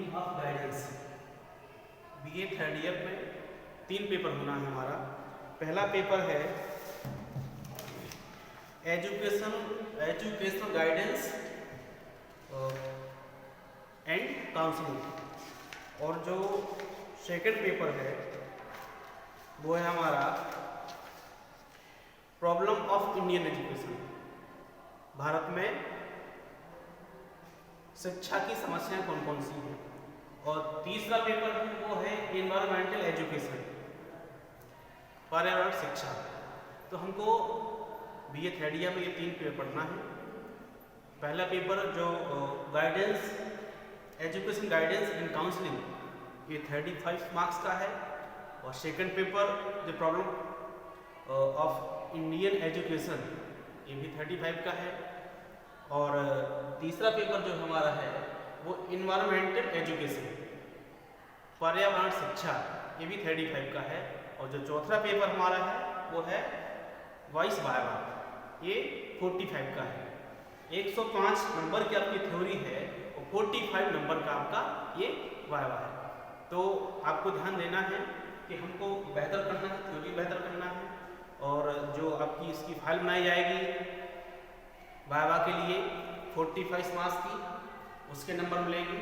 Meaning of guidance. BA third year में 3 paper होना है हमारा। पहला पेपर है एजुकेशनल गाइडेंस एंड काउंसलिंग, और जो सेकंड पेपर है वो है हमारा problem of Indian education, Bharat में शिक्षा की समस्याएं कौन कौन सी हैं। और तीसरा पेपर वो है एनवायरमेंटल एजुकेशन, पर्यावरण शिक्षा। तो हमको बीए थर्ड ईयर में ये 3 पेपर पढ़ना है। पहला पेपर जो guidance, education guidance and counselling, ये 35 मार्क्स का है। और सेकंड पेपर जो प्रॉब्लम ऑफ इंडियन एजुकेशन, ये भी 35 का है। और तीसरा पेपर जो हमारा है वो इन्वायरमेंटल एजुकेशन, पर्यावरण शिक्षा, ये भी 35 का है। और जो चौथा पेपर हमारा है वो है वॉइस वाइवा, ये 45 का है। 105 नंबर की आपकी थ्योरी है और 45 नंबर का आपका ये वाइवा है। तो आपको ध्यान देना है कि हमको बेहतर करना है, थ्योरी बेहतर करना है। और जो आपकी इसकी फाइल बनाई जाएगी वाइवा के लिए 45 मार्क्स की, उसके नंबर मिलेंगे।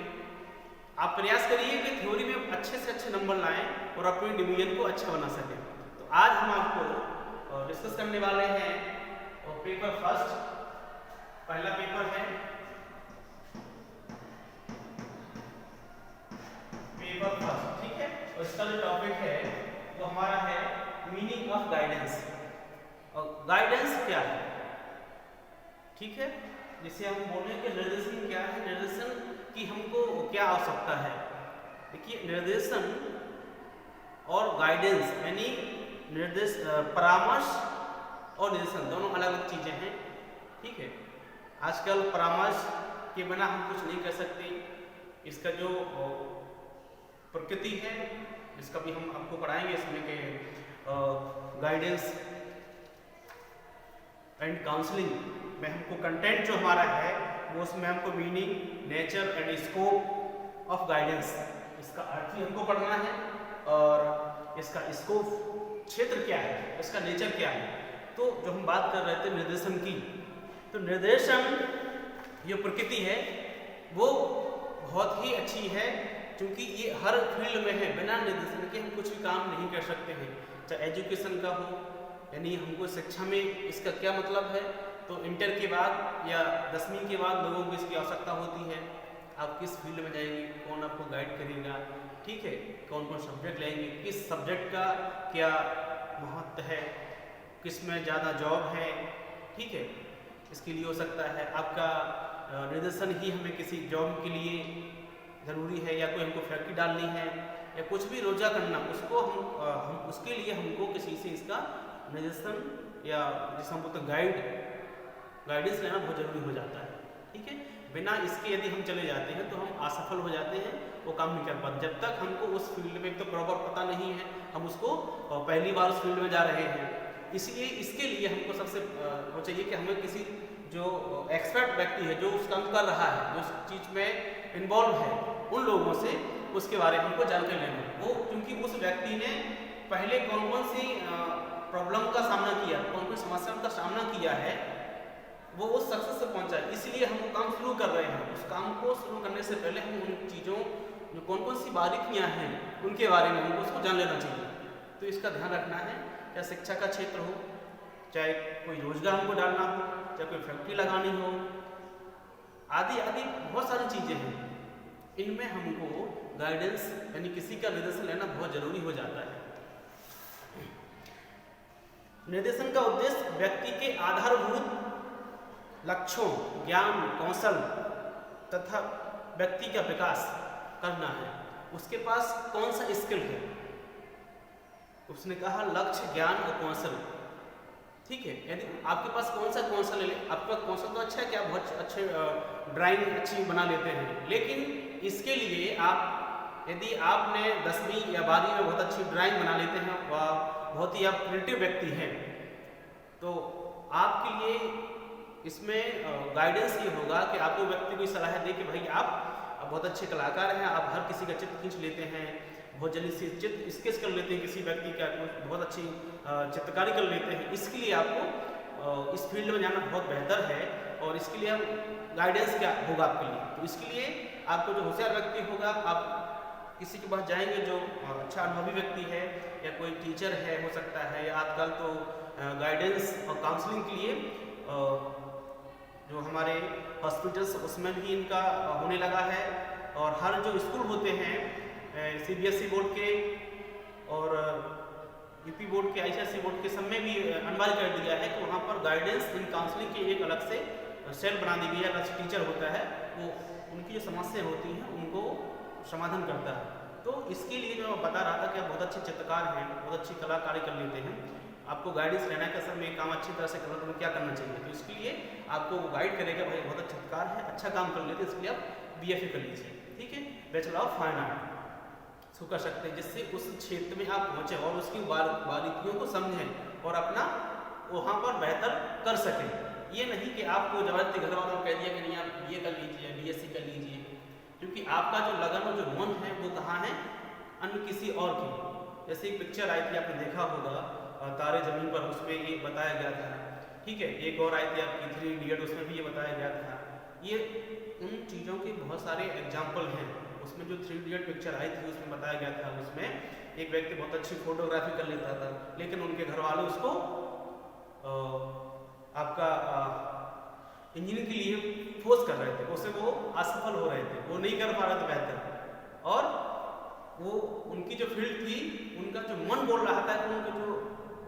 आप प्रयास करिए कि थ्योरी में अच्छे से अच्छे नंबर लाएं और अपनी डिवीजन को अच्छा बना सकें। तो आज हम आपको डिस्कस करने वाले हैं और पेपर फर्स्ट, पहला पेपर है पेपर फर्स्ट, ठीक है। और इसका जो टॉपिक है वो हमारा है मीनिंग ऑफ गाइडेंस। और गाइडेंस क्या है, ठीक है। जिसे हम बोले कि निर्देशन क्या है, निर्देशन की हमको क्या आवश्यकता है। देखिए, निर्देशन और गाइडेंस यानी परामर्श और निर्देशन दोनों अलग अलग चीजें हैं, ठीक है। आजकल परामर्श के बिना हम कुछ नहीं कर सकते। इसका जो प्रकृति है, इसका भी हम आपको पढ़ाएंगे इसमें के गाइडेंस एंड काउंसलिंग में हमको कंटेंट जो हमारा है वो उसमें हमको meaning, nature and scope of guidance, इसका अर्थ ही हमको पढ़ना है। और इसका स्कोप, क्षेत्र क्या है, इसका नेचर क्या है। तो जो हम बात कर रहे थे निर्देशन की, तो निर्देशन जो प्रकृति है वो बहुत ही अच्छी है, क्योंकि ये हर फील्ड में है। बिना निर्देशन के हम कुछ भी काम नहीं कर सकते हैं। चाहे एजुकेशन का हो, यानी हमको शिक्षा में इसका क्या मतलब है, तो इंटर के बाद या 10वीं के बाद लोगों को इसकी आवश्यकता होती है। आप किस फील्ड में जाएंगे, कौन आपको गाइड करेगा, ठीक है, कौन कौन सब्जेक्ट लेंगे, किस सब्जेक्ट का क्या महत्व है, किस में ज़्यादा जॉब है, ठीक है। इसके लिए हो सकता है आपका निर्देशन ही हमें किसी जॉब के लिए ज़रूरी है, या कोई हमको फैक्ट्री डालनी है, या कुछ भी रोजा करना, उसको हम उसके लिए हमको किसी से इसका निर्देशन या जिसे हम बोलते गाइडेंस लेना बहुत जरूरी हो जाता है, ठीक है। बिना इसके यदि हम चले जाते हैं तो हम असफल हो जाते हैं, वो काम नहीं कर पाते। जब तक हमको उस फील्ड में तो प्रॉपर पता नहीं है, हम उसको पहली बार उस फील्ड में जा रहे हैं, इसलिए इसके लिए हमको सबसे वो चाहिए कि हमें किसी जो एक्सपर्ट व्यक्ति है, जो उस काम कर रहा है, जो उस चीज़ में इन्वॉल्व है, उन लोगों से उसके बारे में हमको जानकारी लेना। वो क्योंकि उस व्यक्ति ने पहले कौन कौन सी प्रॉब्लम का सामना किया, कौन कौन समस्याओं का सामना किया है, वो उस सक्सेस से पहुंचा है। इसलिए हम वो काम शुरू कर रहे हैं। उस काम को शुरू करने से पहले हम उन चीज़ों जो कौन कौन सी बारीकियां हैं उनके बारे में हमको उसको जान लेना चाहिए। तो इसका ध्यान रखना है, चाहे शिक्षा का क्षेत्र हो, चाहे कोई रोजगार हमको डालना हो, चाहे कोई फैक्ट्री लगानी हो, आदि आदि बहुत सारी चीज़ें हैं। इनमें हमको गाइडेंस यानी किसी का निर्देशन लेना बहुत जरूरी हो जाता है। निर्देशन का उद्देश्य व्यक्ति के आधारभूत लक्ष्यों, ज्ञान, कौशल तथा व्यक्ति का विकास करना है। उसके पास कौन सा स्किल है, उसने कहा लक्ष्य, ज्ञान और कौशल, ठीक है। यदि आपके पास कौन सा कौशल है, आपका कौशल तो अच्छा है कि आप बहुत अच्छे ड्राइंग अच्छी बना लेते हैं, लेकिन इसके लिए आप यदि आपने 10वीं या 12वीं में बहुत अच्छी ड्राइंग बना लेते हैं, वह बहुत ही आप क्रिएटिव व्यक्ति हैं, तो आपके लिए इसमें गाइडेंस ये होगा कि आपको व्यक्ति को सलाह दे कि भाई आप आप बहुत अच्छे कलाकार हैं, आप हर किसी का चित्र खींच लेते हैं, बहुत जल्दी से चित्र स्केच कर लेते हैं, किसी व्यक्ति का बहुत अच्छी चित्रकारी कर लेते हैं। इसके लिए आपको इस फील्ड में जाना बहुत बेहतर है और इसके लिए हम गाइडेंस क्या होगा आपके लिए। तो इसके लिए आपको जो होशियार व्यक्ति होगा, आप किसी के पास जाएंगे जो अच्छा अनुभवी व्यक्ति है या कोई टीचर है हो सकता है, या आजकल तो गाइडेंस और काउंसलिंग के लिए जो हमारे हॉस्पिटल्स उसमें भी इनका होने लगा है। और हर जो स्कूल होते हैं CBSE बोर्ड के और UP बोर्ड के, ICSE बोर्ड के, सब में भी अनिवार्य कर दिया है कि वहाँ पर गाइडेंस इन काउंसलिंग के एक अलग से सेल बना दी गई है। अलग से टीचर होता है, वो उनकी जो समस्याएं होती हैं उनको समाधान करता है। तो इसके लिए जो मैं बता रहा था कि आप बहुत अच्छे चित्रकार हैं, बहुत अच्छी कलाकारी कर लेते हैं, आपको गाइडेंस लेना है कि सर मैं काम अच्छी तरह से करना, तो क्या करना चाहिए। तो इसके लिए आपको गाइड करेगा, भाई बहुत अच्छा चित्रकार है, अच्छा काम कर लेते हैं, इसके लिए आप BFA कर लीजिए, ठीक है, बैचलर ऑफ फाइन आर्ट इसको कर सकते हैं, जिससे उस क्षेत्र में आप पहुँचे और उसकी बारीकियों को समझें और अपना वहाँ पर बेहतर कर सकें। ये नहीं कि आपको जबरदस्ती घर वालों ने कह दिया कि नहीं आप BA कर लीजिए, BSc कर लीजिए, क्योंकि आपका जो लगन और जो मन है वो कहाँ है, अन्य किसी और की। जैसे एक पिक्चर आई थी, आपने देखा होगा तारे ज़मीन पर, उसमें ये बताया गया था, ठीक है। एक और आई थी आपकी 3 इडियट, उसमें भी ये बताया गया था। ये उन चीज़ों के बहुत सारे एग्जाम्पल हैं। उसमें जो 3 इडियट पिक्चर आई थी उसमें बताया गया था, उसमें एक व्यक्ति बहुत अच्छी फोटोग्राफी कर लेता था, लेकिन उनके घर वाले उसको आपका इंजीनियरिंग के लिए फोर्स कर रहे थे, उससे वो असफल हो रहे थे, वो नहीं कर पा रहे थे बेहतर। और वो उनकी जो फील्ड थी, उनका जो मन बोल रहा था कि उनको जो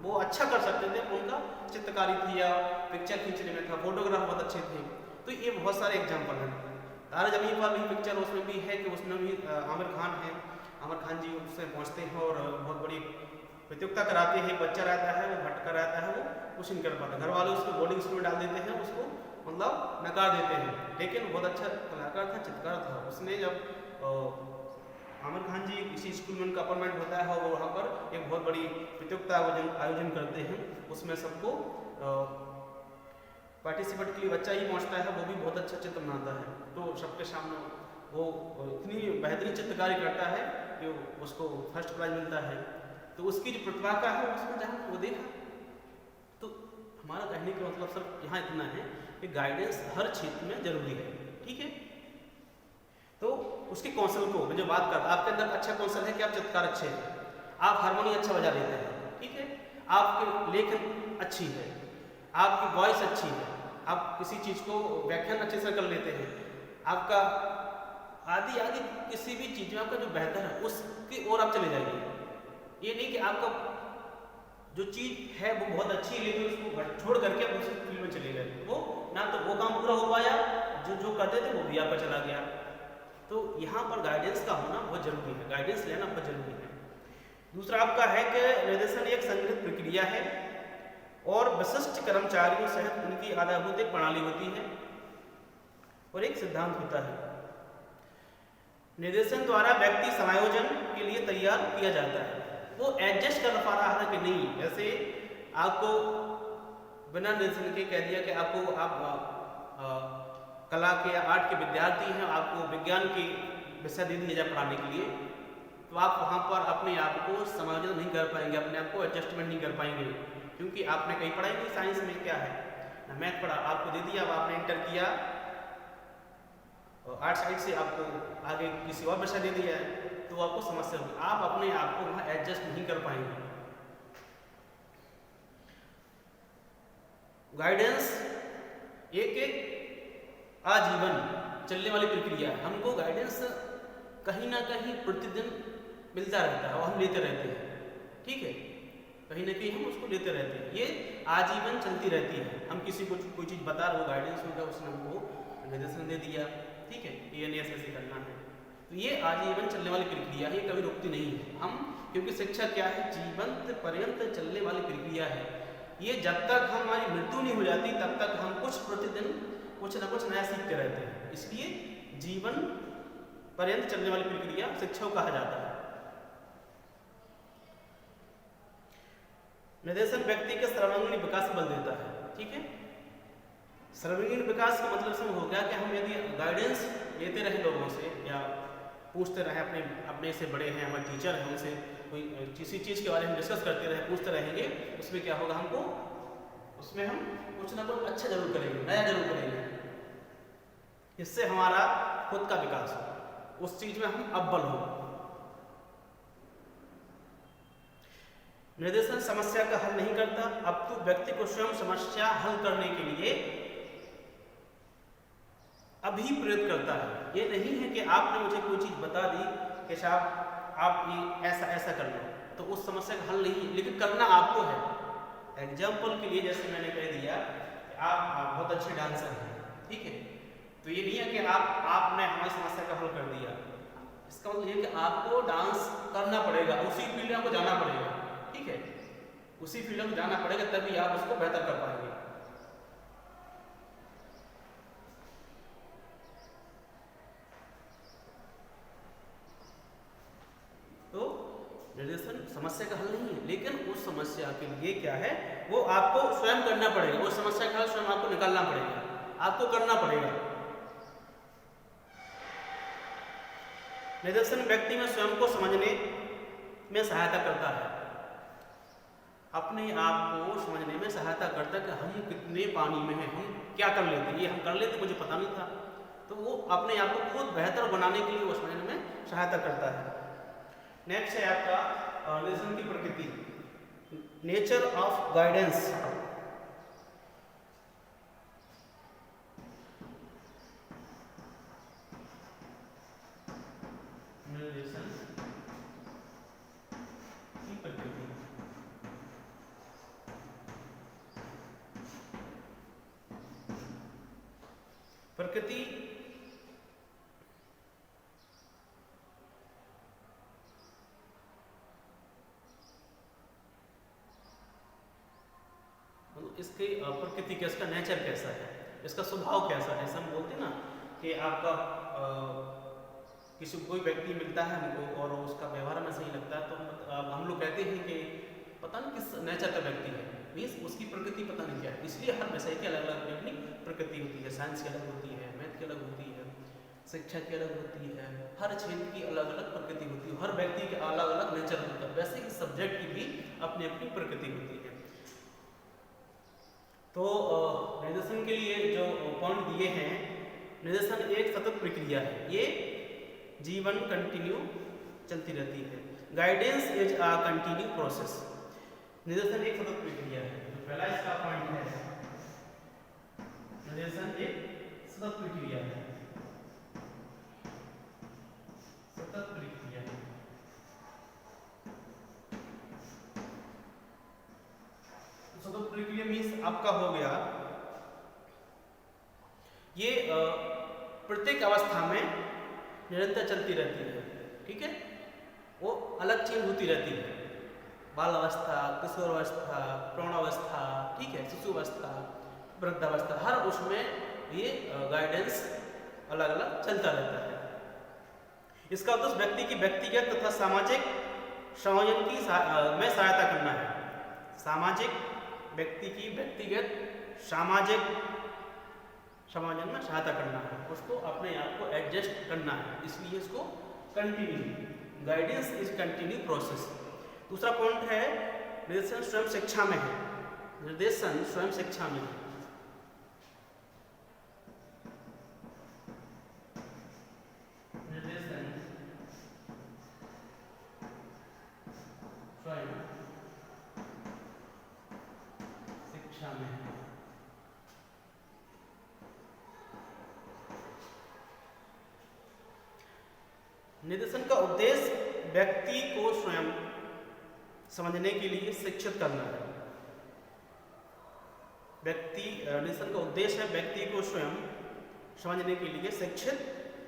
वो अच्छा कर सकते थे, उनका चित्रकारी थी या पिक्चर खींचने में था, फोटोग्राफ बहुत अच्छे थे। तो ये बहुत सारे एग्जाम्पल हैं। तारे ज़मीन पर भी पिक्चर उसमें भी है कि उसमें भी आमिर खान है, आमिर खान जी उससे पहुँचते हैं और बहुत बड़ी प्रतियोगिता कराते हैं। एक बच्चा रहता है, वो भटका रहता है, वो कुछ नहीं कर पाता, घर वाले उसको बोर्डिंग स्कूल में डाल देते हैं, उसको मतलब नकार देते हैं, लेकिन बहुत अच्छा कलाकार था, चित्रकार था। उसने जब आमिर खान जी किसी स्कूल में उनका अपॉइंटमेंट होता है और वो वहाँ पर एक बहुत बड़ी प्रतियोगिता आयोजन करते हैं, उसमें सबको पार्टिसिपेट के लिए बच्चा ही पहुँचता है, वो भी बहुत अच्छा चित्र बनाता है। तो सबके सामने वो इतनी बेहतरीन चित्रकारी करता है कि उसको फर्स्ट प्राइज मिलता है। तो उसकी जो प्रतिभा का है उसमें जहाँ वो देखा। तो हमारा कहने का मतलब सिर्फ यहाँ इतना है कि गाइडेंस हर क्षेत्र में जरूरी है, ठीक है। तो उसके कौशल को मैं जो बात करता, आपके अंदर अच्छा कौशल है कि आप चित्रकार अच्छे हैं, आप हारमोनी अच्छा बजा लेते हैं, ठीक है, आपकी लेखन अच्छी है, आपकी वॉइस अच्छी है, आप किसी चीज़ को व्याख्यान अच्छे से कर लेते हैं, आपका आदि आदि किसी भी चीज़ में आपका जो बेहतर है उसकी ओर आप चले जाइए। ये नहीं कि आपका जो चीज़ है वो बहुत अच्छी है लेकिन उसको छोड़ करके आप दूसरी फील्ड में चले गए, वो ना तो वो काम पूरा हो पाया, जो करते थे वो भी आपका चला गया। तो यहाँ पर गाइडेंस का होना बहुत जरूरी है, गाइडेंस लेना बहुत जरूरी है। दूसरा आपका है कि निर्देशन एक संगठित प्रक्रिया है और विशिष्ट कर्मचारियों सहित उनकी आधारभूत एक प्रणाली होती है और एक सिद्धांत होता है। निर्देशन द्वारा व्यक्ति समायोजन के लिए तैयार किया जाता है, वो एडजस्ट कर पा रहा है कि नहीं। जैसे आपको बिना निर्देशन के कह दिया कि आपको आप कला के या आर्ट के विद्यार्थी हैं, आपको विज्ञान की विषय दे दिया जाए पढ़ाने के लिए, तो आप वहाँ पर अपने आप को समायोजन नहीं कर पाएंगे, अपने आप को एडजस्टमेंट नहीं कर पाएंगे, क्योंकि आपने कहीं पढ़ाई नहीं। साइंस में क्या है ना, मैथ पढ़ा, आपको दे दिया, अब आपने इंटर किया और आर्ट साइड से आपको आगे किसी और विषय दे दिया है, तो आपको समस्या होगी, आप अपने आप को वहाँ एडजस्ट नहीं कर पाएंगे। गाइडेंस एक आजीवन चलने वाली प्रक्रिया है। हमको गाइडेंस कहीं ना कहीं प्रतिदिन मिलता रहता है और हम लेते रहते हैं, ठीक है, कहीं ना कहीं हम उसको लेते रहते हैं, ये आजीवन चलती रहती है। हम किसी को कोई चीज़ बता रहे हो, गाइडेंस होगा, उसने हमको निर्देशन दे दिया, ठीक है, ये नहीं ऐसे करना है, तो ये आजीवन चलने वाली प्रक्रिया है, ये कभी रुकती नहीं है। हम क्योंकि शिक्षा क्या है, जीवन पर्यंत चलने वाली प्रक्रिया है। ये जब तक हमारी मृत्यु नहीं हो जाती तब तक हम प्रतिदिन कुछ ना कुछ नया सीखते रहते हैं, इसलिए जीवन पर्यंत चलने वाली प्रक्रिया शिक्षा को कहा जाता है। निर्देशन व्यक्ति के सर्वांगीण विकास को बल देता है, ठीक है। सर्वांगीण विकास का मतलब समझ हो गया कि हम यदि गाइडेंस लेते रहे लोगों से या पूछते रहें, अपने से बड़े हैं, हमारे टीचर हैं, उनसे कोई किसी चीज़ के बारे में डिस्कस करते रहे, पूछते रहेंगे, उसमें क्या होगा, हमको उसमें हम कुछ ना कुछ अच्छा जरूर करेंगे, नया जरूर करेंगे, इससे हमारा खुद का विकास हो, उस चीज में हम अव्वल हो। निर्देशन समस्या का हल नहीं करता, अब तो व्यक्ति को स्वयं समस्या हल करने के लिए अभिप्रेरित करता है। ये नहीं है कि आपने मुझे कोई चीज बता दी कि साहब आप ये ऐसा ऐसा कर लो, तो उस समस्या का हल नहीं, लेकिन करना आपको है। एग्जाम्पल के लिए जैसे मैंने कह दिया कि आप बहुत अच्छे डांसर हैं, ठीक है, तो ये नहीं है कि आपने हमारी समस्या का हल कर दिया, इसका मतलब ये कि आपको डांस करना पड़ेगा, उसी फील्ड में आपको जाना पड़ेगा, ठीक है, उसी फील्ड में जाना पड़ेगा, तभी आप उसको बेहतर कर पाएंगे। तो निर्देशन समस्या का हल नहीं है, लेकिन उस समस्या के लिए क्या है, वो आपको स्वयं करना पड़ेगा, उस समस्या का हल स्वयं आपको निकालना पड़ेगा, आपको करना पड़ेगा। निर्देशन व्यक्ति में स्वयं को समझने में सहायता करता है, अपने आप को समझने में सहायता करता है कि हम कितने पानी में हैं, हम क्या कर लेते, ये हम कर लेते, मुझे पता नहीं था, तो वो अपने आप को खुद बेहतर बनाने के लिए वो समझने में सहायता करता है। नेक्स्ट है आपका निर्देशन की प्रकृति, नेचर ऑफ गाइडेंस। निर्देशन की प्रकृति, प्रकृति इसकी प्रकृति क्या, इसका नेचर कैसा है, इसका स्वभाव कैसा है। हम बोलते हैं ना कि आपका किसी कोई व्यक्ति मिलता है हमको और उसका व्यवहार हमें सही लगता है, तो हम लोग कहते हैं कि पता नहीं किस नेचर का व्यक्ति है, मीन्स उसकी प्रकृति पता नहीं क्या है। इसलिए हर विषय की अलग अलग अपनी प्रकृति होती है, साइंस की अलग होती है, मैथ की अलग होती है, शिक्षा की अलग होती है, हर क्षेत्र की अलग अलग प्रकृति होती है, हर व्यक्ति के अलग अलग नेचर होता है, वैसे ही सब्जेक्ट की भी अपनी अपनी प्रकृति होती है। तो निर्देशन के लिए जो पॉइंट दिए हैं, निर्देशन एक सतत प्रक्रिया है, ये जीवन कंटिन्यू चलती रहती है। Guidance is a continue process, निर्देशन एक सतत प्रक्रिया है। तो पहला इसका पॉइंट है, निर्देशन एक सतत प्रक्रिया है, सतत प्रक्रिया है। सतत प्रक्रिया मीन्स आपका हो गया ये प्रत्येक अवस्था में निरंतर चलती रहती है, ठीक है, वो अलग चेंज होती रहती है, बाल अवस्था, किशोर अवस्था, प्रौढ़ावस्था, ठीक है, शिशु अवस्था, वृद्धावस्था, हर उसमें ये गाइडेंस अलग अलग चलता रहता है। इसका उद्देश्य व्यक्ति की व्यक्तिगत तथा सामाजिक समायोजन की में सहायता करना है। सामाजिक व्यक्ति की व्यक्तिगत सामाजिक समायोजन में सहायता करना है, उसको अपने आप को एडजस्ट करना है, इसलिए इसको continue, guidance is continue process. दूसरा पॉइंट है, निर्देशन स्वयं शिक्षा में है, निर्देशन स्वयं शिक्षा में है। निर्देशन स्वयं शिक्षा में है। निर्देशन का उद्देश्य व्यक्ति को स्वयं समझने के लिए शिक्षित करना है। निर्देशन का उद्देश्य है व्यक्ति को स्वयं समझने के लिए शिक्षित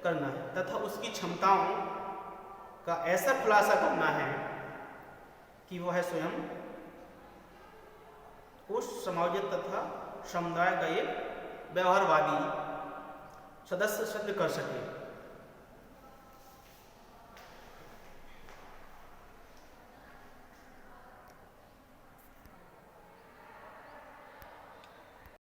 करना है तथा उसकी क्षमताओं का ऐसा खुलासा करना है कि वह स्वयं को समायोजित तथा समुदाय का एक व्यवहारवादी सदस्य सिद्ध कर सके।